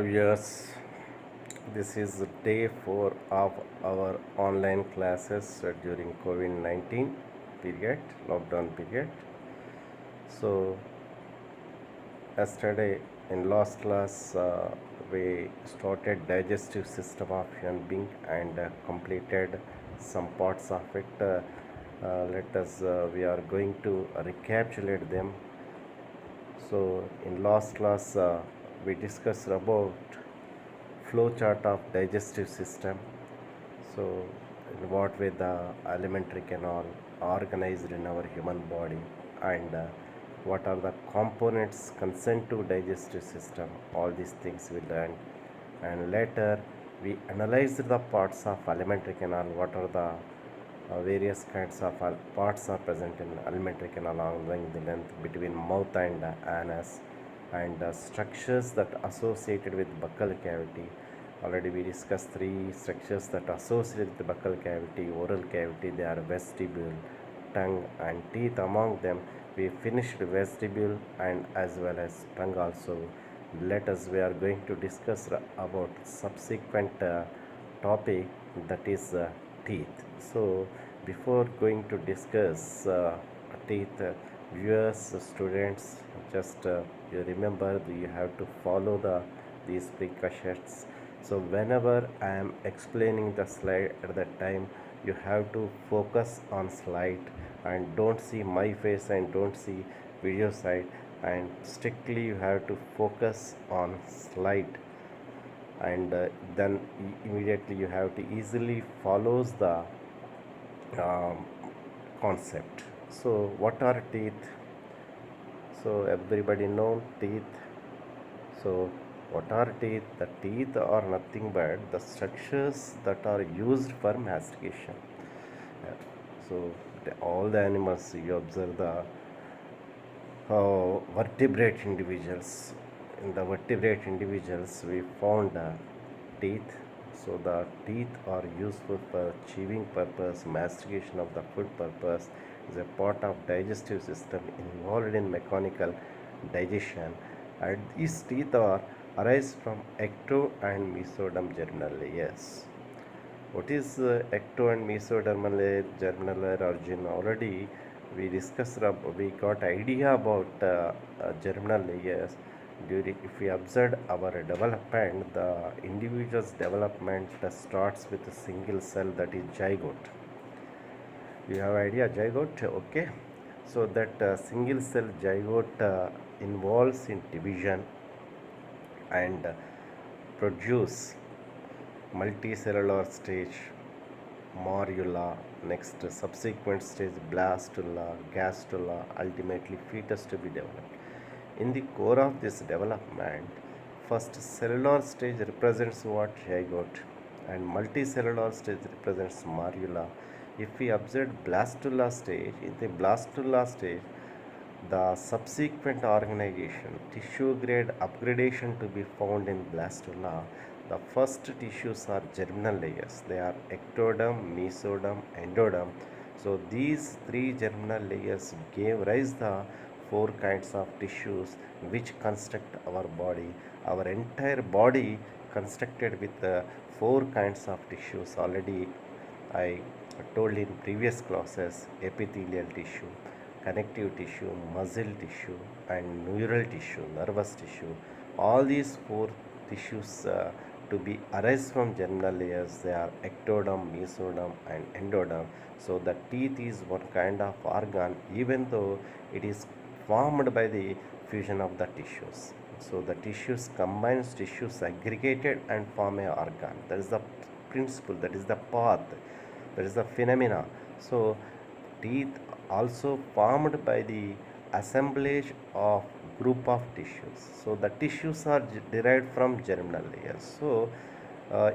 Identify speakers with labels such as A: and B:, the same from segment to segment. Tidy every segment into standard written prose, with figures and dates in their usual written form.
A: viewers, this is day 4 of our online classes during COVID-19 period, lockdown period. So, yesterday in last class, we started digestive system of human being and completed some parts of it. We are going to recapitulate them. So, in last class, we discussed about flow chart of digestive system. So, in what way the alimentary canal organized in our human body, and what are the components consent to digestive system. All these things we learned, and later we analyzed the parts of alimentary canal. What are the various kinds of parts are present in alimentary canal along the length between mouth and anus, and structures that associated with buccal cavity. Already we discussed three structures that associated with the buccal cavity, oral cavity. They are vestibule, tongue, and teeth. Among them, we finished vestibule and as well as tongue also. We are going to discuss about subsequent topic, that is teeth. So before going to discuss teeth, viewers, students, just you remember that you have to follow these precautions. So whenever I am explaining the slide at that time, you have to focus on slide and don't see my face and don't see video side, and strictly you have to focus on slide, and then immediately you have to easily follows the um, concept. So what are teeth? So everybody know teeth. So what are teeth? The teeth are nothing but the structures that are used for mastication. Uh, So all the animals, you observe the vertebrate individuals. In the vertebrate individuals, we found teeth. So the teeth are useful for chewing purpose, mastication of the food purpose, is a part of digestive system involved in mechanical digestion. And these teeth are arise from ecto and mesoderm germinal layers. What is ecto and mesodermal layer, germinal layer origin? Already we discussed, we got idea about germinal layers. During, if we observe our development, the individual's development starts with a single cell, that is zygote. You have idea zygote, okay? So that single cell zygote involves in division and produce multicellular stage, morula, next subsequent stage blastula, gastrula, ultimately fetus to be developed. In the core of this development, first cellular stage represents what? Zygote, and multicellular stage represents morula. If we observe blastula stage, in the blastula stage, the subsequent organization, tissue grade upgradation to be found in blastula. The first tissues are germinal layers. They are ectoderm, mesoderm, endoderm. So these three germinal layers gave rise the four kinds of tissues which construct our body. Our entire body constructed with four kinds of tissues. Already I told in previous classes: epithelial tissue, connective tissue, muscle tissue, and neural tissue, nervous tissue. All these four tissues to be arise from germinal layers, they are ectoderm, mesoderm, and endoderm. So the teeth is one kind of organ, even though it is formed by the fusion of the tissues. So the tissues combines, tissues aggregated and form a organ. That is the principle, that is the path, that is the phenomena. So teeth also formed by the assemblage of group of tissues. So the tissues are derived from germinal layers. So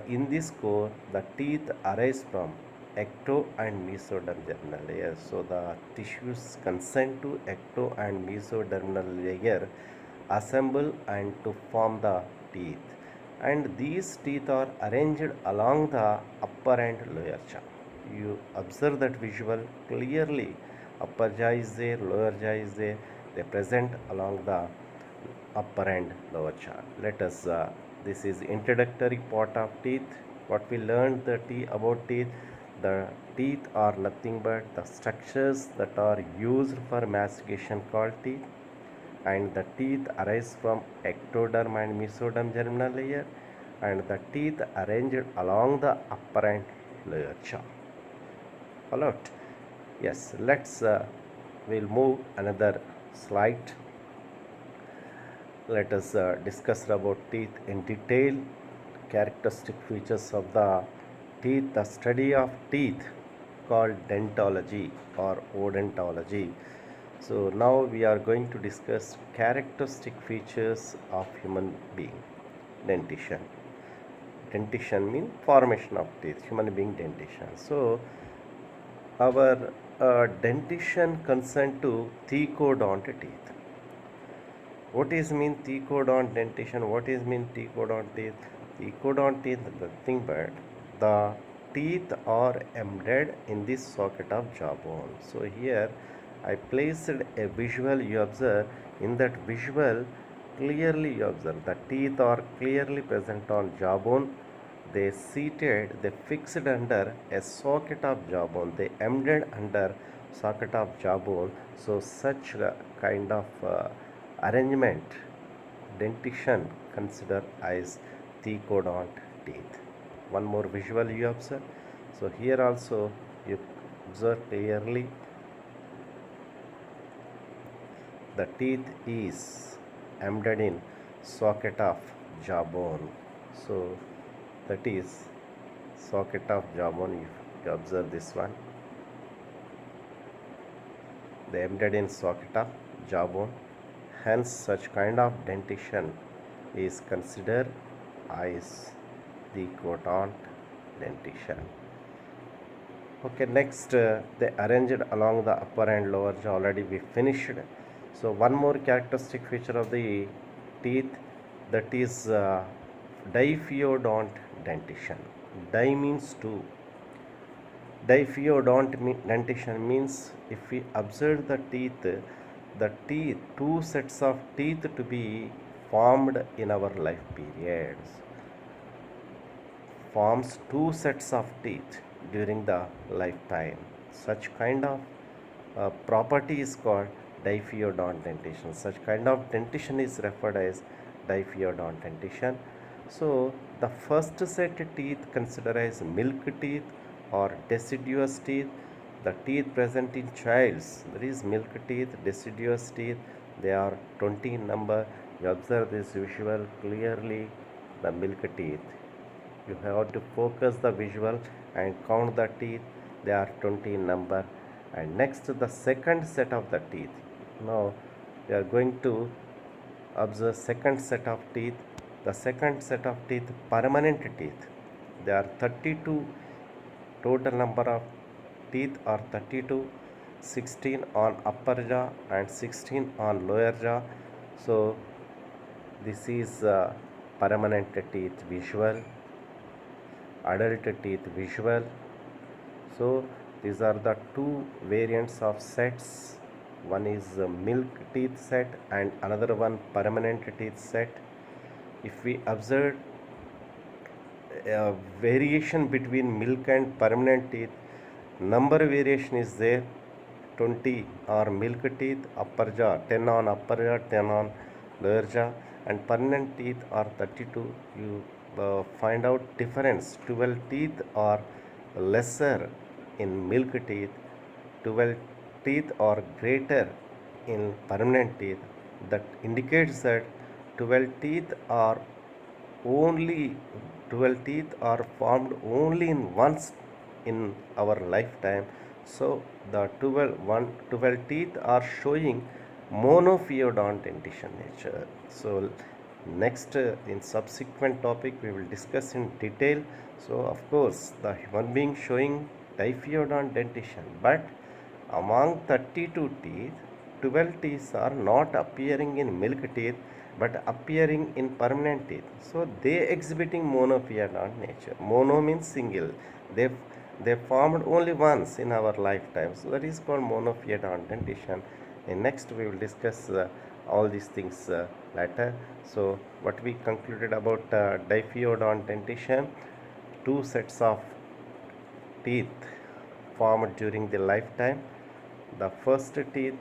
A: in this core, the teeth arise from ecto and mesoderm germinal layers. So the tissues consent to ecto and mesodermal layer assemble and to form the teeth, and these teeth are arranged along the upper and lower jaw. You observe that visual clearly. Upper jaw is there, lower jaw is there. They present along the upper and lower jaw. Let us This is introductory part of teeth. What we learned about teeth. The teeth are nothing but the structures that are used for mastication called teeth, and the teeth arise from ectoderm and mesoderm germinal layer, and the teeth arranged along the upper and lower jaw. Followed? Yes, we'll move another slide. Let us discuss about teeth in detail. Characteristic features of the teeth. The study of teeth called dentology or odontology. So now we are going to discuss characteristic features of human being. Dentition. Dentition means formation of teeth. Human being dentition. So our dentition concern to thecodont teeth. What is mean thecodont dentition? What is mean thecodont teeth? Thecodont teeth is nothing but the teeth are embedded in the socket of jawbone. So here I placed a visual. You observe, in that visual clearly you observe the teeth are clearly present on jawbone. They fixed under a socket of jawbone. They embedded under socket of jawbone. So such kind of arrangement, dentition considered as thecodont teeth. One more visual you observe. So here also you observe clearly the teeth is embedded in socket of jawbone. So that is socket of jawbone. If you observe this one, they embedded in socket of jawbone. Hence, such kind of dentition is considered as thecodont dentition. Okay, next they arranged along the upper and lower jaw. Already we finished. So one more characteristic feature of the teeth, that is diphyodont dentition. Di means two. Diphyodont dentition means if we observe the teeth, two sets of teeth to be formed in our life periods, forms two sets of teeth during the lifetime. Such kind of property is called diphyodont dentition. Such kind of dentition is referred as diphyodont dentition. So the first set teeth considered as milk teeth or deciduous teeth. The teeth present in childs, there is milk teeth, deciduous teeth, they are 20 in number. You observe this visual clearly, the milk teeth. You have to focus the visual and count the teeth, they are 20 in number. And next the second set of the teeth. Now we are going to observe second set of teeth. The second set of teeth, permanent teeth, they are 32. Total number of teeth are 32, 16 on upper jaw and 16 on lower jaw. So this is permanent teeth visual, adult teeth visual. So these are the two variants of sets. One is milk teeth set and another one permanent teeth set. If we observe variation between milk and permanent teeth, number variation is there. 20 are milk teeth, upper jaw, 10 on upper jaw, 10 on lower jaw, and permanent teeth are 32. You find out difference. 12 teeth are lesser in milk teeth, 12 teeth are greater in permanent teeth. That indicates that 12 teeth are only 12 teeth are formed only in once in our lifetime. So the 12 teeth are showing monophyodont dentition nature. So next in subsequent topic we will discuss in detail. So of course the human being showing diphyodont dentition, but among 32 teeth, 12 teeth are not appearing in milk teeth but appearing in permanent teeth. So they exhibiting monophyodont nature. Mono means single. They they formed only once in our lifetime. So that is called monophyodont dentition. And next we will discuss all these things later. So what we concluded about diphyodont dentition, two sets of teeth formed during the lifetime. The first teeth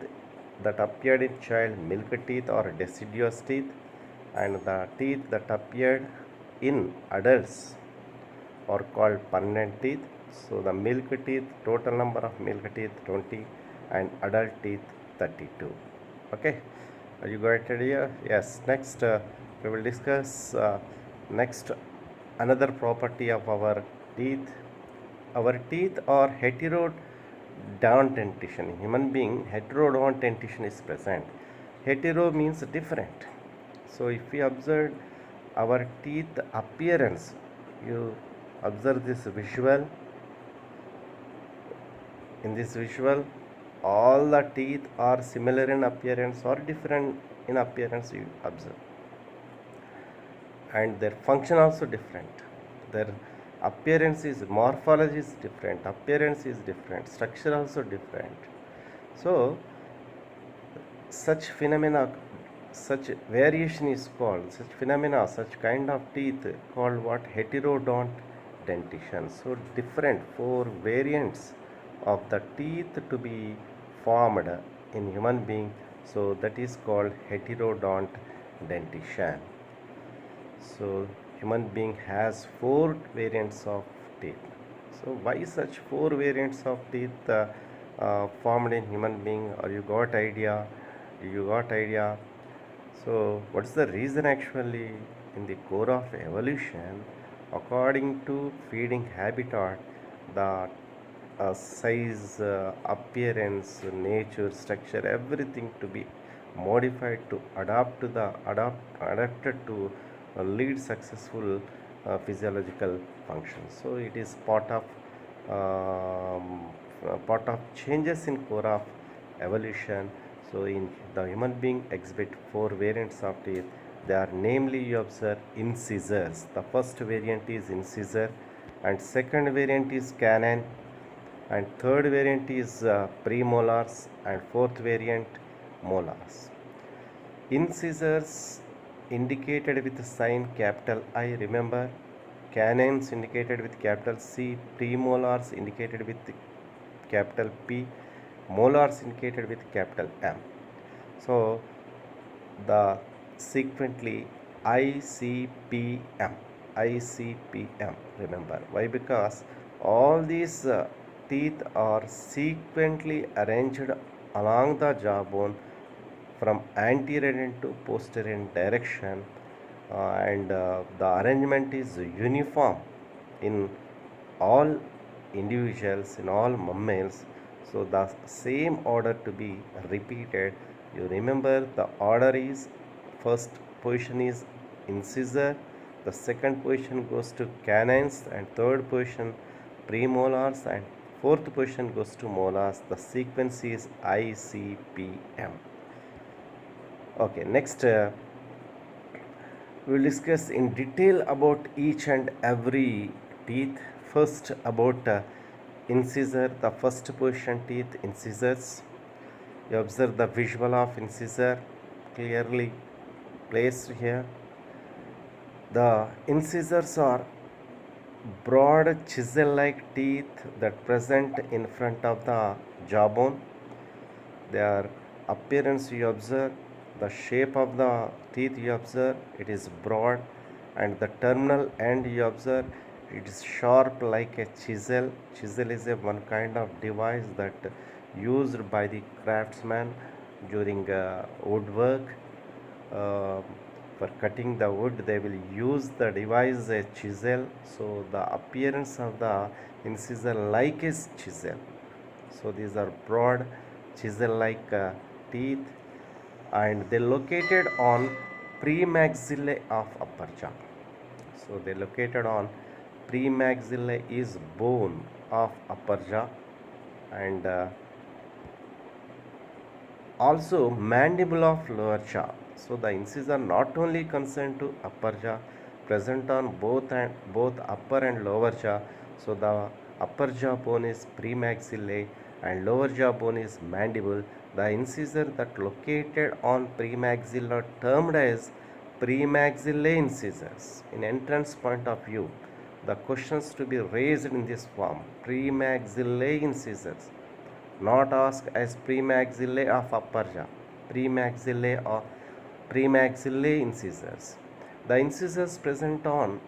A: that appeared in child, milk teeth or deciduous teeth, and the teeth that appeared in adults are called permanent teeth. So the milk teeth, total number of milk teeth 20 and adult teeth 32. Okay, you got it here? Yes. Next we will discuss next another property of our teeth. Our teeth are heterodont dentition. In human being, heterodont dentition is present. Hetero means different. So if we observe our teeth appearance, you observe this visual. In this visual, all the teeth are similar in appearance or different in appearance, you observe, and their function also different. Their appearance is, morphology is different, appearance is different, structure also different. So such phenomena, such variation is called, such phenomena, such kind of teeth called what? Heterodont dentition. So different four variants of the teeth to be formed in human being, so that is called heterodont dentition. So human being has four variants of teeth. So why such four variants of teeth formed in human being? Or you got idea? You got idea? So what's the reason actually? In the core of evolution, according to feeding habitat, the size, appearance, nature, structure, everything to be modified to adapted to lead successful physiological functions. So it is part of changes in core of evolution. So in the human being exhibit four variants of teeth. They are namely, you observe, incisors. The first variant is incisor, and second variant is canine, and third variant is premolars, and fourth variant molars. Incisors indicated with sign capital I, remember. Canines indicated with capital C. Premolars indicated with capital P. Molars indicated with capital M. So the sequentially ICPM, ICPM, remember. Why? Because all these teeth are sequentially arranged along the jawbone from anterior to posterior direction, and the arrangement is uniform in all individuals, in all mammals. So the same order to be repeated. You remember the order is, first position is incisor, the second position goes to canines, and third position premolars, and fourth position goes to molars. The sequence is ICPM. Okay, next we will discuss in detail about each and every teeth. First about incisor, the first position teeth, incisors. You observe the visual of incisor clearly placed here. The incisors are broad chisel-like teeth that present in front of the jawbone. Their appearance you observe, the shape of the teeth you observe, it is broad, and the terminal end you observe, it is sharp like a chisel. Chisel is a one kind of device that used by the craftsman during woodwork. For cutting the wood, they will use the device a chisel. So the appearance of the incisor like a chisel. So these are broad chisel like teeth, and they located on premaxillae of upper jaw. So they located on premaxillae is bone of upper jaw, and also mandible of lower jaw. So the incisor not only concerned to upper jaw, present on both upper and lower jaw. So the upper jaw bone is premaxillae and lower jaw bone is mandible. The incisor that located on premaxilla termed as premaxillary incisors. In entrance point of view, the questions to be raised in this form: premaxillary incisors, not asked as premaxillary of upper jaw, premaxillary or premaxillary incisors. The incisors present on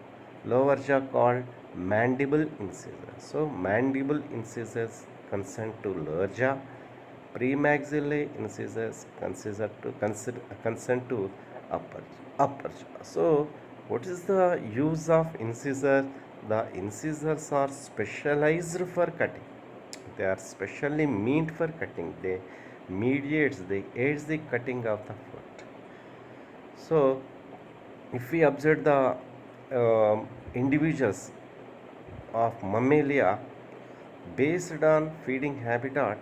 A: lower jaw called mandible incisors. So mandible incisors consent to lower jaw, premaxillary incisors consent to upper jaw. So what is the use of incisor? The incisors are specialized for cutting. They are specially meant for cutting. They aids the cutting of the foot. So if we observe the individuals of mammalia based on feeding habitat,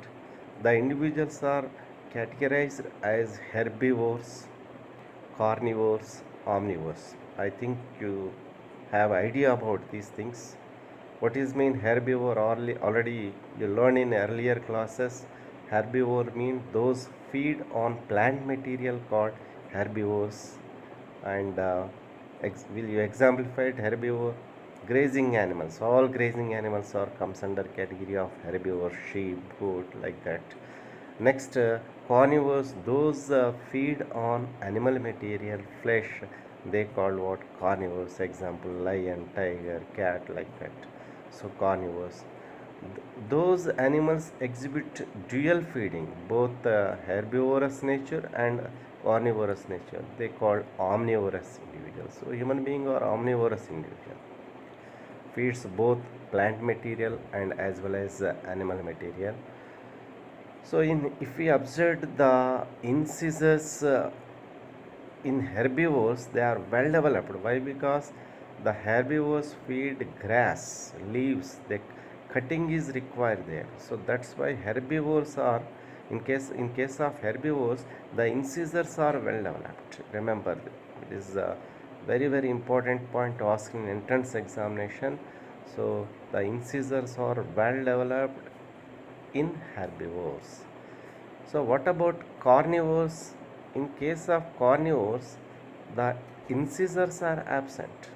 A: the individuals are categorized as herbivores, carnivores, omnivores. I think you have idea about these things. What is mean herbivore? Already you learned in earlier classes. Herbivore mean those feed on plant material called herbivores. And will you exemplify it? Herbivore, grazing animals. All grazing animals are comes under category of herbivore, sheep, goat, like that. Next, carnivores, those feed on animal material, flesh. They called what? Carnivores. Example: lion, tiger, cat, like that. So carnivores. Those animals exhibit dual feeding, both herbivorous nature and carnivorous nature. They called omnivorous individuals. So human being are omnivorous individual, feeds both plant material and as well as animal material. So if we observe the incisors in herbivores, they are well developed. Why? Because the herbivores feed grass, leaves. The cutting is required there. So that's why herbivores are, in case of herbivores, the incisors are well developed. Remember, it is a very important point to ask in entrance examination. So the incisors are well developed in herbivores. So what about carnivores? In case of carnivores, the incisors are absent.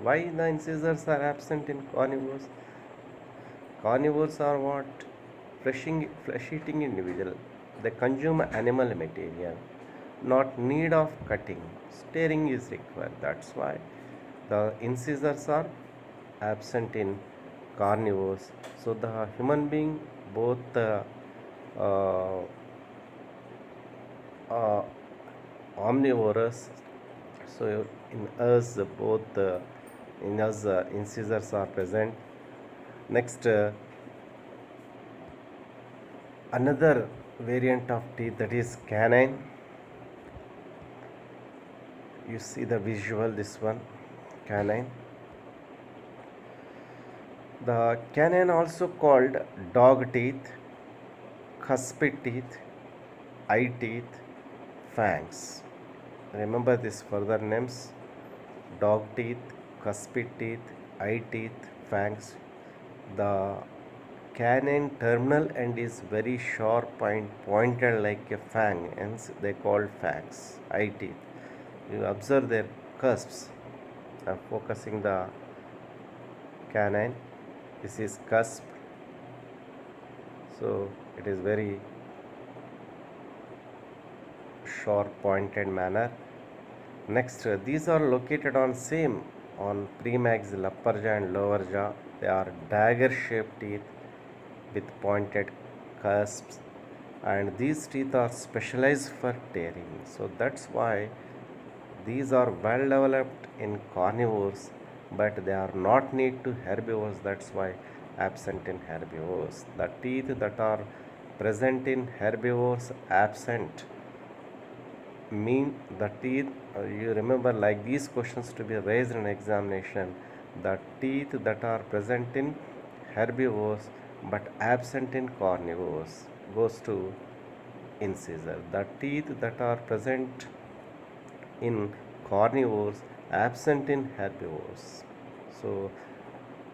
A: Why the incisors are absent in carnivores? Carnivores are what? Flesh-eating individual. They consume animal material, not need of cutting. Staring is required. That's why the incisors are absent in carnivores. So the human being, both uh, uh, omnivorous. So in us both in us incisors are present. Next, another variant of teeth, that is canine. You see the visual, this one, canine. The canine also called dog teeth, cuspid teeth, eye teeth, fangs. Remember this further names: dog teeth, cuspid teeth, eye teeth, fangs. The canine terminal end is very sharp and pointed like a fang, hence they called fangs, eye teeth. You observe their cusps. I'm focusing the canine. This is cusp. So it is very sharp pointed manner. Next, these are located on same on premaxilla, upper jaw and lower jaw. They are dagger shaped teeth with pointed cusps, and these teeth are specialized for tearing. So that's why these are well developed in carnivores, but they are not need to herbivores. That's why absent in herbivores. The teeth that are present in herbivores absent mean the teeth, you remember, like these questions to be raised in examination: the teeth that are present in herbivores but absent in carnivores goes to incisor. The teeth that are present in carnivores absent in herbivores, so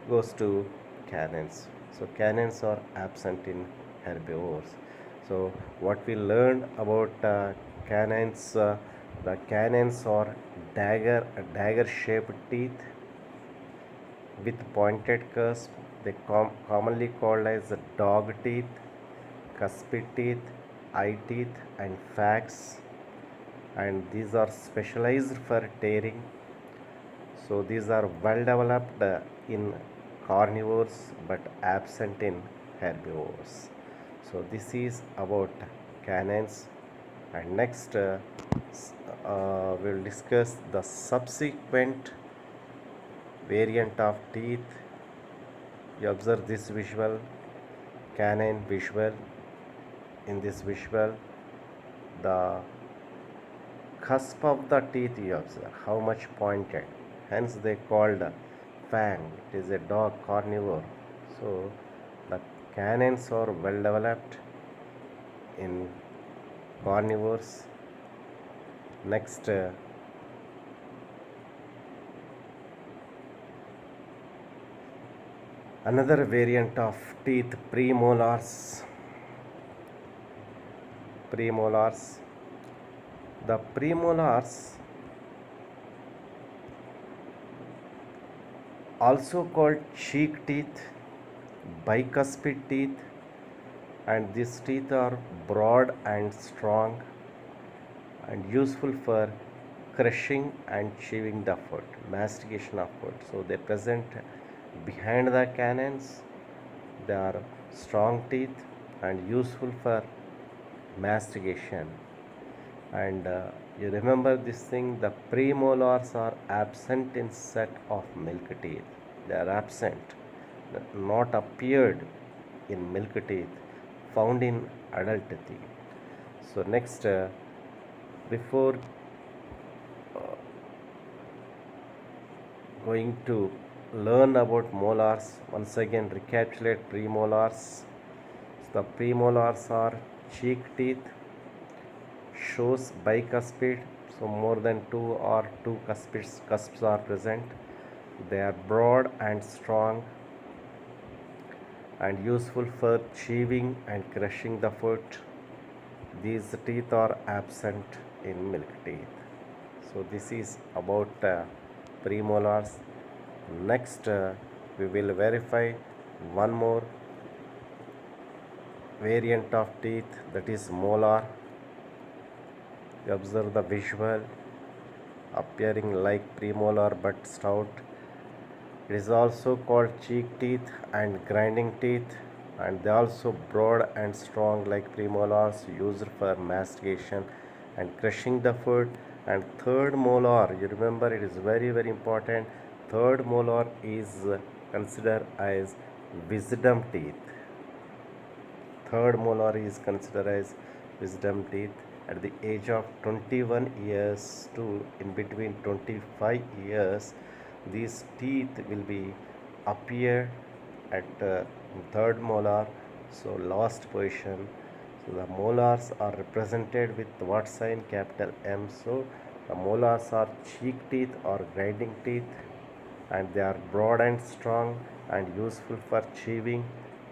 A: goes to canines. So canines are absent in herbivores. So what we learned about canines, the canines are dagger shaped teeth with pointed cusp. They commonly called as dog teeth, cuspid teeth, eye teeth, and fangs. And these are specialized for tearing. So these are well developed in carnivores but absent in herbivores. So this is about canines. And next we'll discuss the subsequent variant of teeth. You observe this visual, canine visual. In this visual, the cusp of the teeth you observe how much pointed, hence they called fang. It is a dog carnivore. So the canines are well developed in carnivores. Next another variant of teeth, premolars. The premolars, also called cheek teeth, bicuspid teeth, and these teeth are broad and strong and useful for crushing and chewing the food, mastication of food. So they present behind the canines. They are strong teeth and useful for mastication. And you remember this thing, the premolars are absent in set of milk teeth. They are absent, not appeared in milk teeth, found in adult teeth. So next before going to learn about molars, once again recapitulate premolars. So the premolars are cheek teeth, shows bicuspid, so more than two cusps are present. They are broad and strong and useful for chewing and crushing the food. These teeth are absent in milk teeth. So this is about premolars. Next we will verify one more variant of teeth, that is molar. You observe the visual, appearing like premolar but stout. It is also called cheek teeth and grinding teeth, and they are also broad and strong like premolars, used for mastication and crushing the food. And third molar, you remember, it is very important. Third molar is considered as wisdom teeth. Third molar is considered as wisdom teeth. At the age of 21 years to in between 25 years, these teeth will be appear at third molar, so last position. So the molars are represented with what sign? Capital M. So the molars are cheek teeth or grinding teeth, and they are broad and strong and useful for chewing.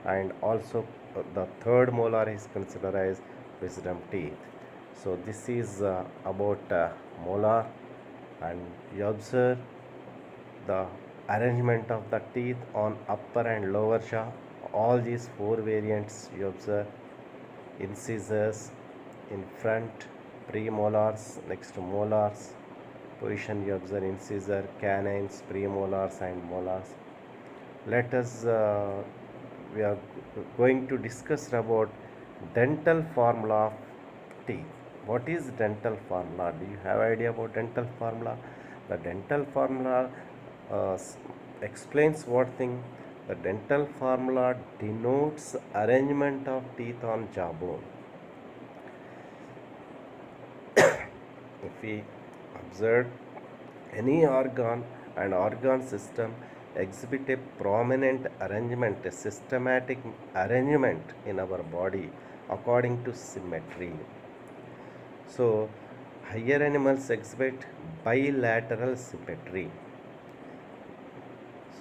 A: And also the third molar is considered as wisdom teeth. So this is about molar. And you observe the arrangement of the teeth on upper and lower jaw. All these four variants you observe: incisors in front, premolars, next to molars position you observe incisor, canines, premolars, and molars. Let us we are going to discuss about dental formula of teeth. What is dental formula? Do you have idea about dental formula? The dental formula uh, explains what thing? The dental formula denotes arrangement of teeth on jawbone. If we observe any organ and organ system exhibit a prominent arrangement, a systematic arrangement in our body according to symmetry. So higher animals exhibit bilateral symmetry.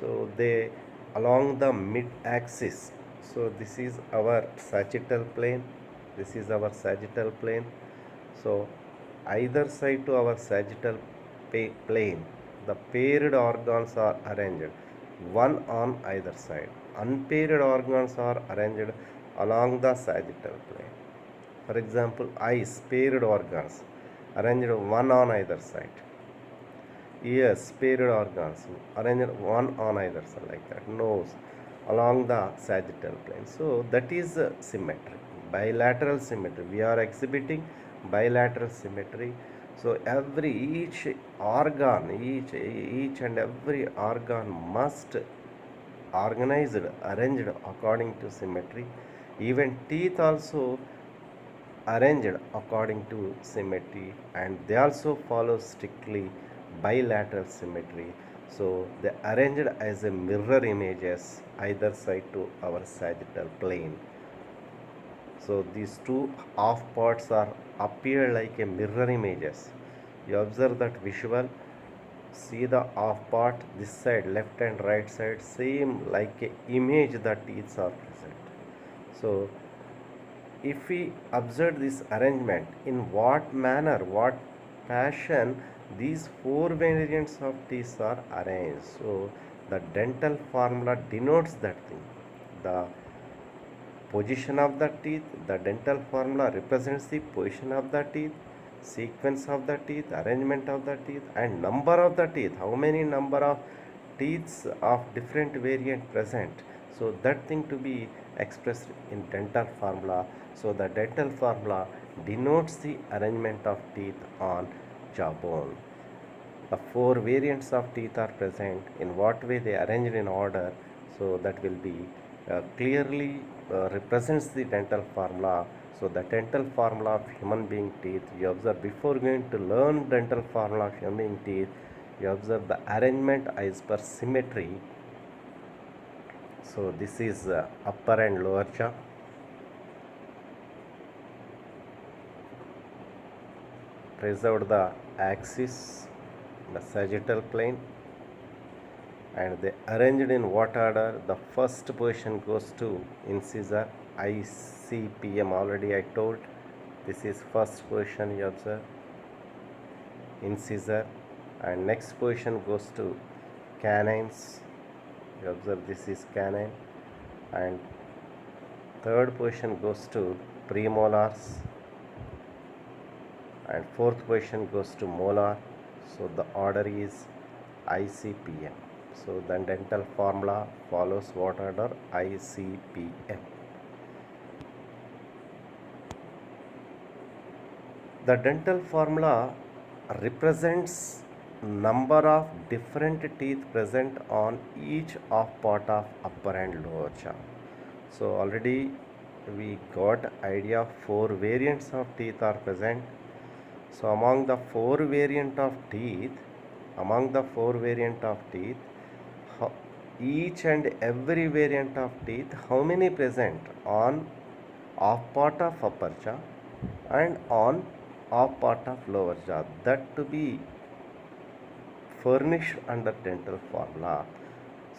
A: So they along the mid axis. So this is our sagittal plane, This is our sagittal plane. So either side to our sagittal plane, the paired organs are arranged, one on either side. Unpaired organs are arranged along the sagittal plane. For example, eyes, paired organs, arranged one on either side. Ears, paired organs, arranged one on either side, like that. Nose, along the sagittal plane. So that is symmetry, bilateral symmetry. We are exhibiting bilateral symmetry. So each organ, each and every organ must organized, arranged according to symmetry. Even teeth also arranged according to symmetry, and they also follow strictly bilateral symmetry. So they arranged as a mirror images either side to our sagittal plane. So these two half parts are appear like a mirror images. You observe that visual, see the half part this side, left and right side, same like a image the teeth are present. So if we observe this arrangement, in what manner, what fashion these four variants of teeth are arranged. So the dental formula denotes that thing. The position of the teeth, the dental formula represents the position of the teeth, sequence of the teeth, arrangement of the teeth, and number of the teeth. How many number of teeth of different variant present. So that thing to be expressed in dental formula. So the dental formula denotes the arrangement of teeth on jawbone. The four variants of teeth are present. In what way they arranged in order, so that will be clearly represents the dental formula. So the dental formula of human being teeth, you observe before going to learn dental formula of human being teeth, you observe the arrangement as per symmetry. So this is upper and lower jaw. Trace out the axis, the sagittal plane, and they arranged in what order. The first position goes to incisor, ICPM, already I told. This is first position, you observe, incisor, and next position goes to canines. You observe this is canine, and third position goes to premolars, and fourth position goes to molar. So the order is ICPM. So the dental formula follows what order? ICPM. The dental formula represents number of different teeth present on each of part of upper and lower jaw. So already we got idea of four variants of teeth are present. So among the four variant of teeth, each and every variant of teeth, how many present on off part of upper jaw and on off part of lower jaw, that to be furnished under dental formula.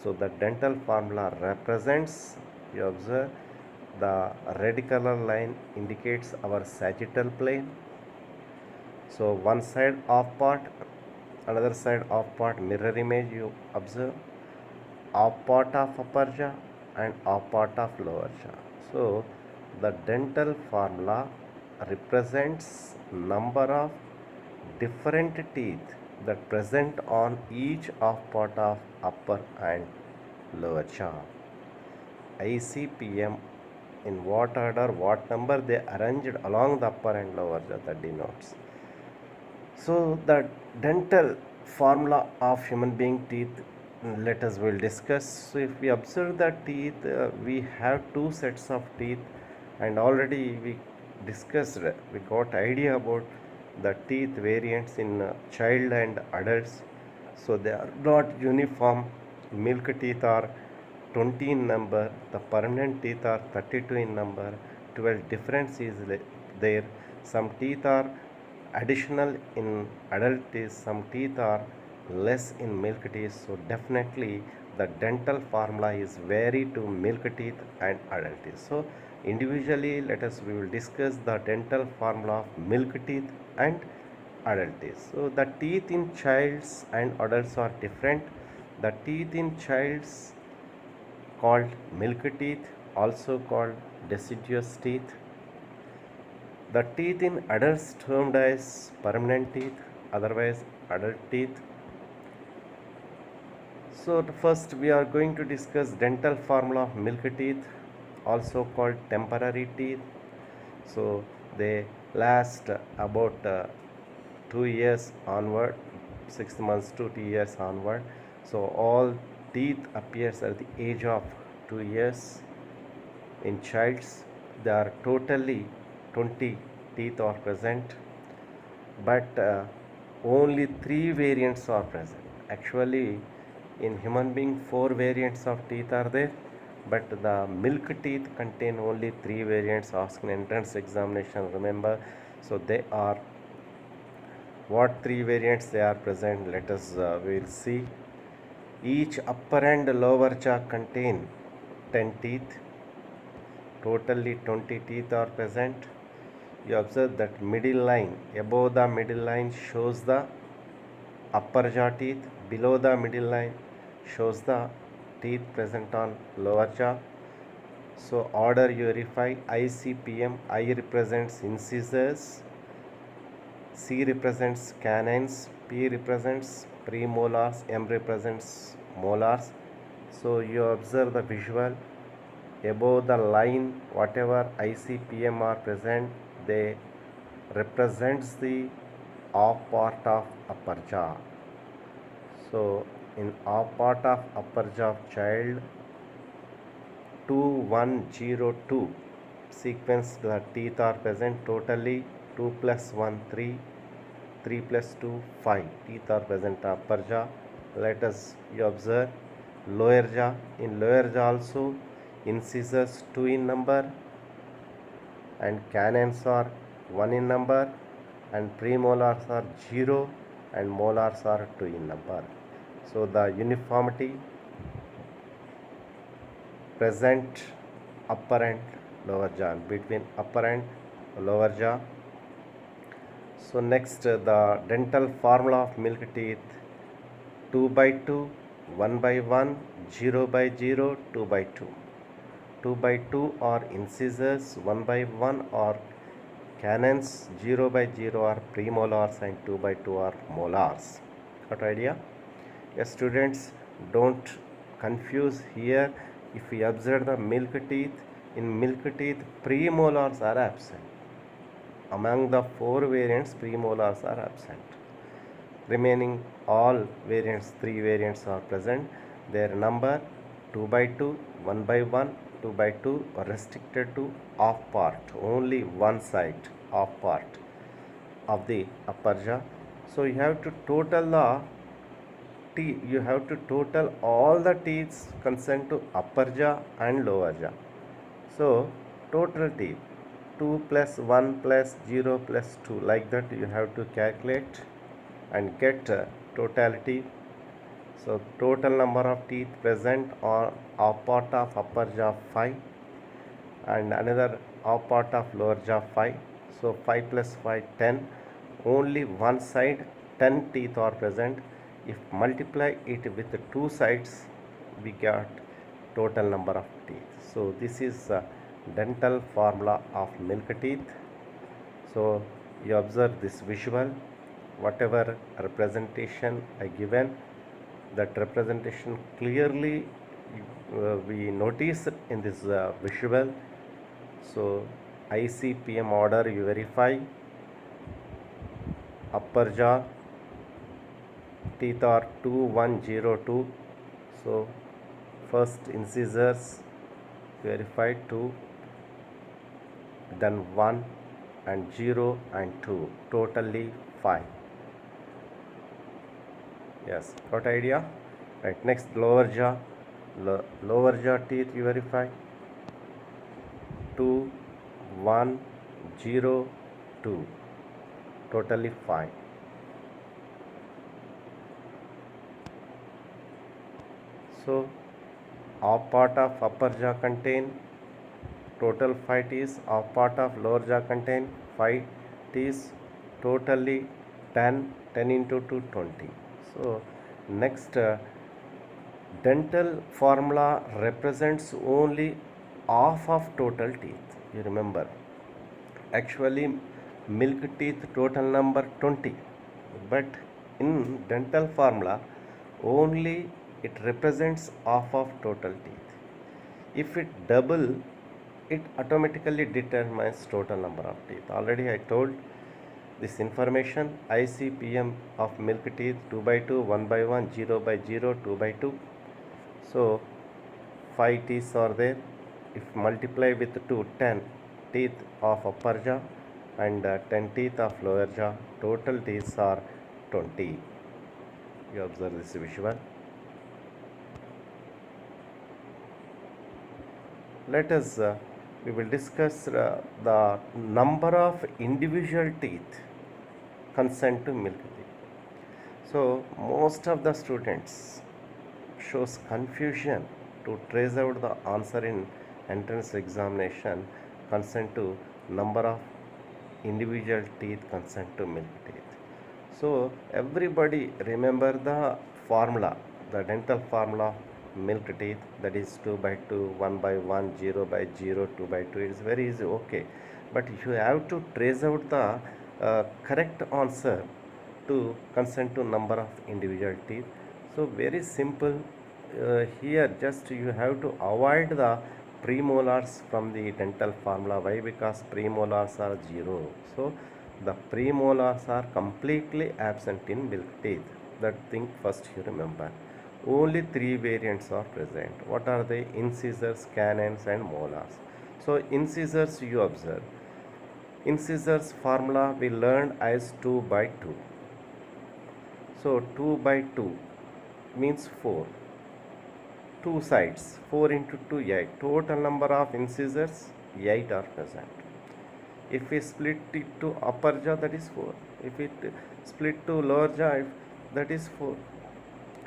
A: So the dental formula represents, you observe, the red color line indicates our sagittal plane. So one side off part, another side off part, mirror image you observe, off part of upper jaw and off part of lower jaw. So the dental formula represents number of different teeth that present on each off part of upper and lower jaw. ICPM, in what order, what number they arranged along the upper and lower jaw, that denotes. So the dental formula of human being teeth, let us will discuss. So if we observe the teeth, we have two sets of teeth, and already we discussed, we got idea about the teeth variants in child and adults. So they are not uniform. Milk teeth are 20 in number, the permanent teeth are 32 in number. 12 difference is there. Some teeth are additional in adult teeth, some teeth are less in milk teeth. So definitely the dental formula is vary to milk teeth and adult teeth. So individually we will discuss the dental formula of milk teeth and adult teeth. So the teeth in childs and adults are different. The teeth in childs called milk teeth, also called deciduous teeth. The teeth in adults termed as permanent teeth, otherwise adult teeth. So first we are going to discuss dental formula of milk teeth, also called temporary teeth. So they last about 2 years onward, 6 months to 2 years onward. So all teeth appears at the age of 2 years. In childs there are totally 20 teeth are present, but only 3 variants are present. Actually in human being 4 variants of teeth are there, but the milk teeth contain only 3 variants asked in entrance examination, remember. So they are what 3 variants they are present, let us will see. Each upper and lower jaw contain 10 teeth, totally 20 teeth are present. You observe that middle line, above the middle line shows the upper jaw teeth, below the middle line shows the teeth present on lower jaw. So order you verify ICPM. I represents incisors, C represents canines, P represents premolars, M represents molars. So you observe the visual. Above the line, whatever ICPM are present, they represents the off part of upper jaw. So in off part of upper jaw of child, 2102 sequence the teeth are present, totally 2 plus 1 3, 3 plus 2 5 teeth are present upper jaw. Let us you observe lower jaw. In lower jaw also incisors 2 in number and canines are 1 in number, and premolars are 0 and molars are 2 in number. So the uniformity present upper and lower jaw, between upper and lower jaw. So next the dental formula of milk teeth: 2 by 2, 1 by 1, 0 by 0, 2 by 2. 2 by 2 are incisors, 1 by 1 are canines, 0 by 0 are premolars, and 2 by 2 are molars. Got idea? Yes, students, don't confuse here. If we observe the milk teeth, in milk teeth premolars are absent. Among the 4 variants, premolars are absent. Remaining all variants, 3 variants are present. Their number 2 by 2, 1 by 1, 2 by 2 are restricted to off part, only one side off part of the upper jaw. So you have to total the teeth, you have to total all the teeth concerned to upper jaw and lower jaw. So total teeth 2 plus 1 plus 0 plus 2, like that you have to calculate and get totality. So total number of teeth present on off part of upper jaw 5 and another off part of lower jaw 5. So 5 plus 5 10. Only one side 10 teeth are present. If multiply it with the two sides, we got total number of teeth. So this is dental formula of milk teeth. So you observe this visual, whatever representation I given, that representation clearly we notice in this visual. So ICPM order you verify. Upper jaw teeth are 2102. So first incisors verify 2, then 1 and 0 and 2, totally 5. Yes, got idea? Right, next lower jaw. Lower jaw teeth you verify 2, 1, 0, 2, totally 5. So half part of upper jaw contain total 5 teeth, half part of lower jaw contain 5 teeth, totally 10, 10 into 2 20. So next, dental formula represents only half of total teeth. You remember, actually milk teeth total number 20, but in dental formula only it represents half of total teeth. If it double, it automatically determines total number of teeth. Already I told this information. ICPM of milk teeth 2 by 2, 1 by 1, 0 by 0, 2 by 2. So 5 teeth are there. If multiply with 2, 10 teeth of upper jaw and 10 teeth of lower jaw, total teeth are 20. You observe this visual. Let us we will discuss the number of individual teeth consent to milk teeth. So most of the students shows confusion to trace out the answer in entrance examination consent to number of individual teeth consent to milk teeth. So everybody remember the formula, the dental formula milk teeth, that is 2 by 2, 1 by 1, 0 by 0, 2 by 2. It is very easy, okay, but you have to trace out the correct answer to consent to number of individual teeth. So very simple. Here just you have to avoid the premolars from the dental formula. Why? Because premolars are 0. So the premolars are completely absent in milk teeth. That thing first you remember. Only 3 variants are present. What are they? Incisors, canines and molars. So incisors you observe. Incisors formula we learned as 2 by 2. So 2 by 2 means 4. 2 sides, 4 into 2, 8. Total number of incisors 8 are present. If we split it to upper jaw, that is 4. If it split to lower jaw, that is 4.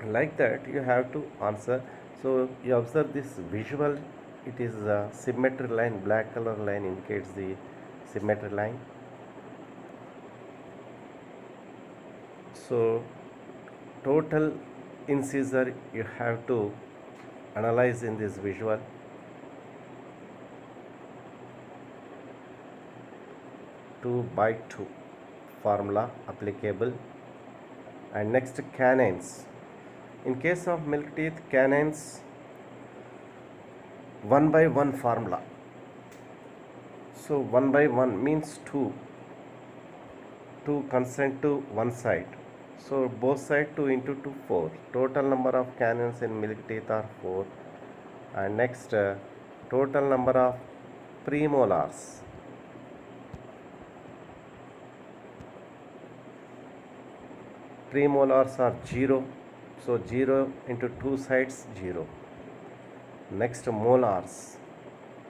A: Like that you have to answer. So you observe this visual. It is a symmetry line. Black color line indicates the symmetry line. So total incisor you have to analyze in this visual. Two by two formula applicable. And next, canines. In case of milk teeth, canines 1 by 1 formula. So 1 by 1 means 2. 2 consent to one side. So both side 2 into 2, 4. Total number of canines in milk teeth are 4. And next, total number of premolars. Premolars are 0. So 0 into 2 sides 0. Next, molars.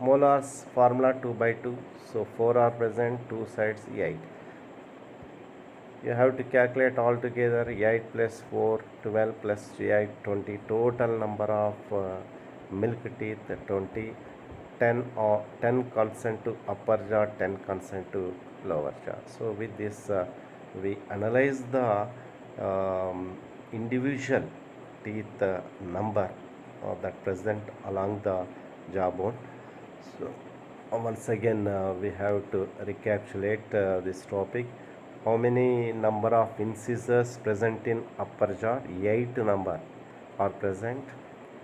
A: Molars formula 2 by 2. So 4 are present, 2 sides 8. You have to calculate all together. 8 plus 4, 12 plus 8, 20. Total number of milk teeth 20. 10 consent to upper jaw, 10 consent to lower jaw. So with this we analyze the individual teeth number that present along the jawbone. So once again we have to recapitulate this topic. How many number of incisors present in upper jaw? 8 number are present.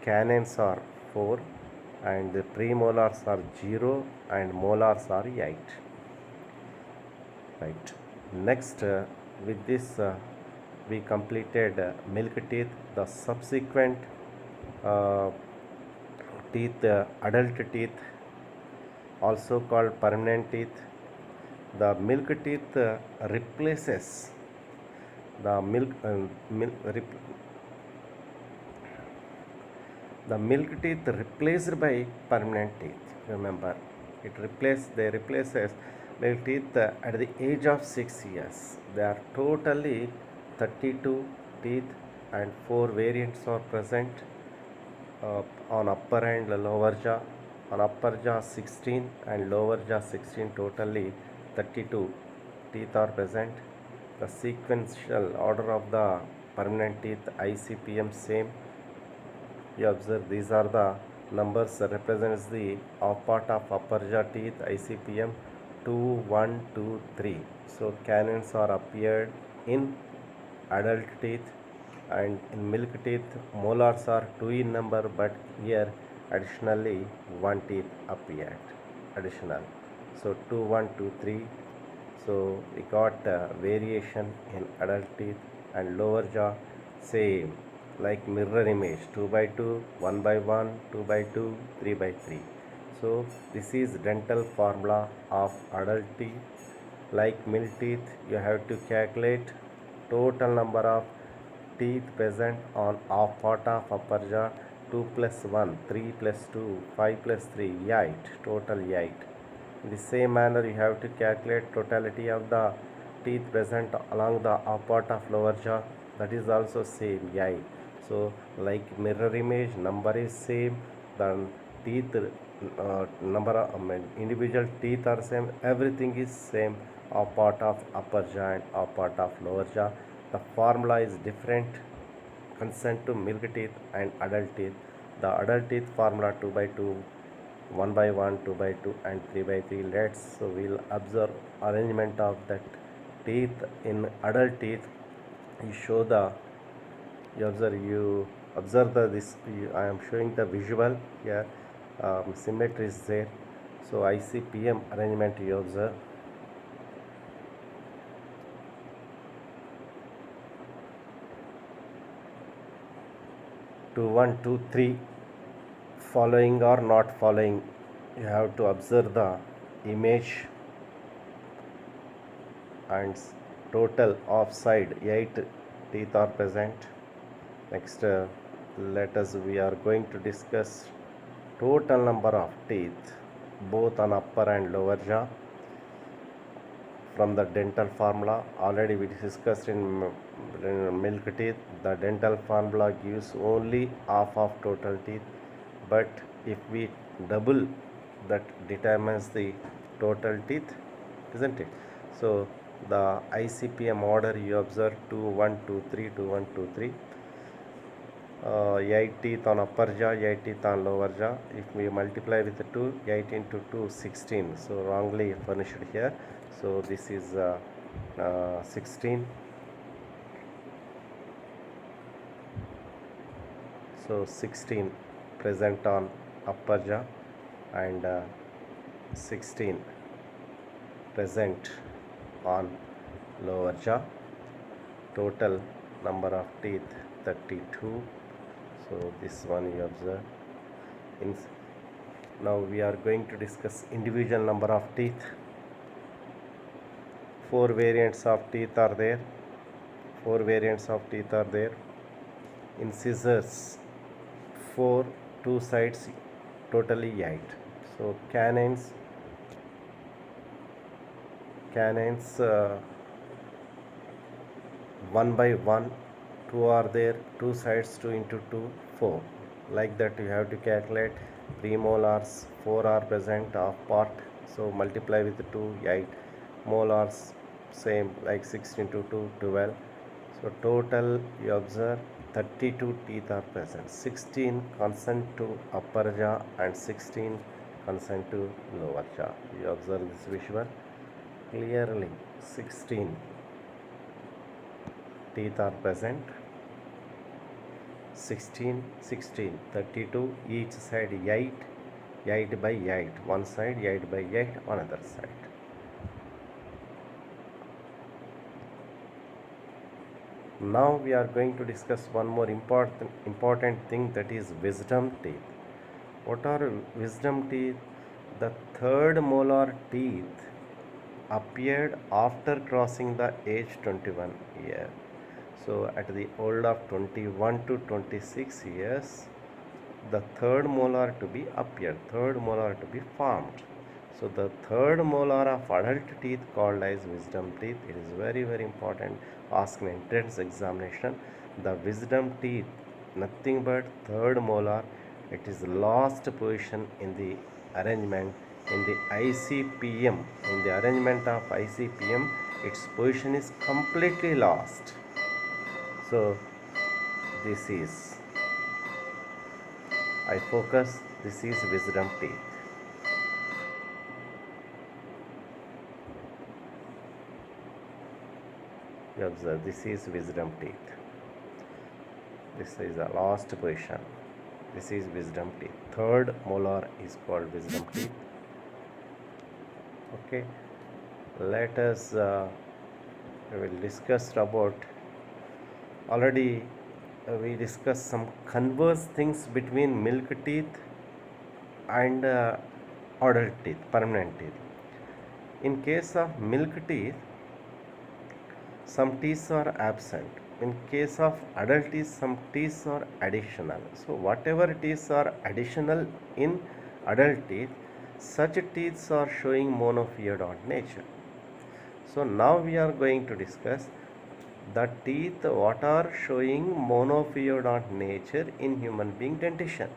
A: Canines are 4 and the premolars are 0 and molars are 8. Right. Next, with this we completed milk teeth. The subsequent teeth, adult teeth, also called permanent teeth. The milk teeth replaces the the milk teeth replaced by permanent teeth. Remember, they replaces milk teeth at the age of 6 years. There are totally 32 teeth and 4 variants are present. on upper and lower jaw. On upper jaw 16 and lower jaw 16, totally 32 teeth are present. The sequential order of the permanent teeth ICPM same. You observe these are the numbers that represents the off part of upper jaw teeth ICPM 2, 1, 2, 3. So canines are appeared in adult teeth, and in milk teeth molars are 2 in number, but here additionally 1 teeth appeared additional. So 2, 1, 2, 3. So we got variation in adult teeth, and lower jaw same like mirror image 2 by 2, 1 by 1, 2 by 2, 3 by 3. So this is dental formula of adult teeth. Like milk teeth, you have to calculate total number of teeth present on off part of upper jaw. 2 plus 1, 3 plus 2, 5 plus 3, 8, total 8. In the same manner, you have to calculate totality of the teeth present along the upper part of lower jaw. That is also same 8. So like mirror image, number is same. Then teeth number of individual teeth are same. Everything is same. Upper part of upper jaw and upper part of lower jaw. The formula is different consent to milk teeth and adult teeth. The adult teeth formula 2 by 2, 1 by 1, 2 by 2, and 3 by 3. So we'll observe arrangement of that teeth in adult teeth. You show the you observe the I am showing the visual here. Symmetry is there. So ICPM arrangement you observe. 2, 1, 2, 3, following or not following, you have to observe the image, and total of side 8 teeth are present. Next, we are going to discuss total number of teeth both on upper and lower jaw from the dental formula. Already we discussed in milk teeth. The dental formula gives only half of total teeth, but if we double, that determines the total teeth, isn't it? So the ICPM order you observe 2, 1, 2, 3, 2, 1, 2, 3. 8 teeth on upper jaw, 8 teeth on lower jaw. If we multiply with 2, 8 into 2, 16. So wrongly furnished here. So this is 16. So 16 present on upper jaw and 16 present on lower jaw. Total number of teeth 32. So this one you observe. Now we are going to discuss individual number of teeth. 4 variants of teeth are there. 4 variants of teeth are there. Incisors 4, 2 sides, totally 8. So canines 1 by 1, 2 are there, 2 sides, 2 into 2, 4. Like that you have to calculate. Premolars 4 are present off part, so multiply with 2, 8. Molars same, like 6 into 2, 12. So total you observe 32 teeth are present. 16 consent to upper jaw and 16 consent to lower jaw. You observe this visual clearly. 16 teeth are present. 16, 16, 32, each side 8, 8 by 8. One side 8 by 8, another side. Now we are going to discuss one more important thing, that is wisdom teeth. What are wisdom teeth? The third molar teeth appeared after crossing the age 21 year. So at the old of 21 to 26 years, the third molar to be appeared, third molar to be formed. So the third molar of adult teeth called as wisdom teeth. It is very important. Ask an entrance examination. The wisdom teeth, nothing but third molar It is the last position in the arrangement in the ICPM. In the arrangement of ICPM, its position is completely lost. So this is, I focus, this is wisdom teeth. You observe, this is wisdom teeth. This is the last position. This is wisdom teeth. Third molar is called wisdom teeth. Okay, let us we will discuss about, already we discussed some converse things between milk teeth and adult teeth, permanent teeth. In case of milk teeth, some teeth are absent. In case of adult teeth, some teeth are additional. So whatever teeth are additional in adult teeth, such teeth are showing monophyodont nature. So now we are going to discuss the teeth what are showing monophyodont nature in human being dentition.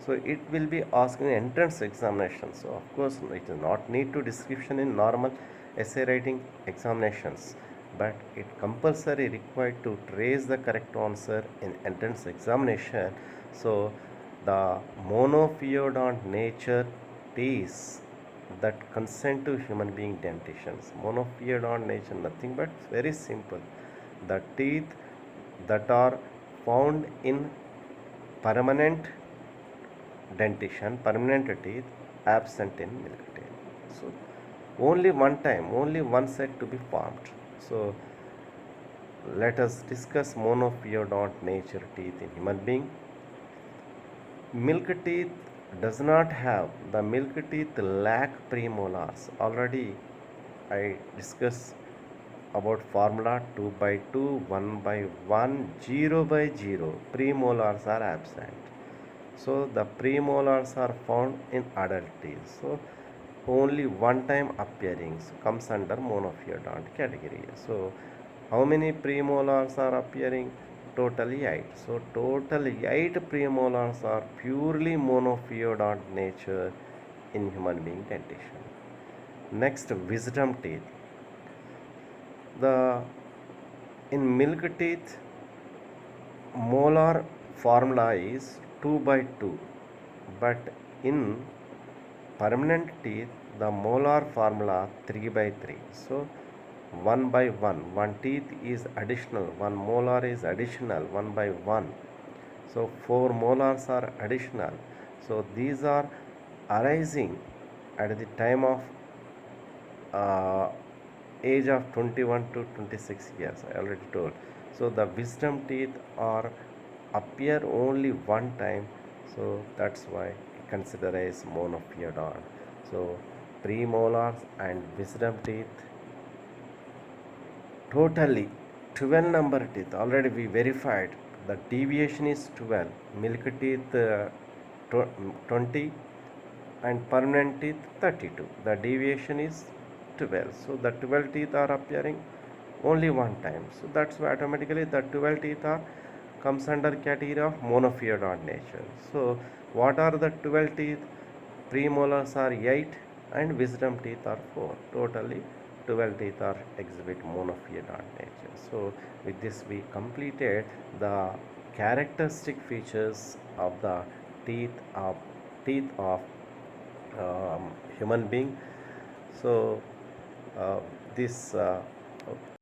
A: So it will be asked in entrance examination. So of course it is not need to description in normal essay writing examinations, but it compulsory required to trace the correct answer in entrance examination. So the monophyodont nature teeth that consent to human being dentitions. Monophyodont nature, nothing but very simple. The teeth that are found in permanent dentition, permanent teeth absent in milk teeth. So only one time, only one set to be formed. So let us discuss monophyodont nature teeth in human being. Milk teeth does not have, the milk teeth lack premolars. Already I discussed about formula 2 by 2, 1 by 1, 0 by 0. Premolars are absent. So the premolars are found in adult teeth. So only one time appearing, so comes under monophyodont category. So how many premolars are appearing? Totally 8. So total 8 premolars are purely monophyodont nature in human being dentition. Next, wisdom teeth. The in milk teeth molar formula is 2 by 2, but in permanent teeth the molar formula 3 by 3. So 1 by 1, one teeth is additional, one molar is additional, 1 by 1. So 4 molars are additional. So these are arising at the time of age of 21 to 26 years, I already told. So the wisdom teeth are appear only one time, so that's why consider as monophyodont. So premolars and wisdom teeth totally 12 number teeth, already we verified the deviation is 12. Milk teeth 20 and permanent teeth 32. The deviation is 12. So the 12 teeth are appearing only one time. So that's why automatically the 12 teeth are comes under category of monophyodont nature. So what are the 12 teeth? Premolars are 8 and wisdom teeth are 4. Totally 12 teeth are exhibit monophyodont nature. So with this we completed the characteristic features of the teeth of human being. So this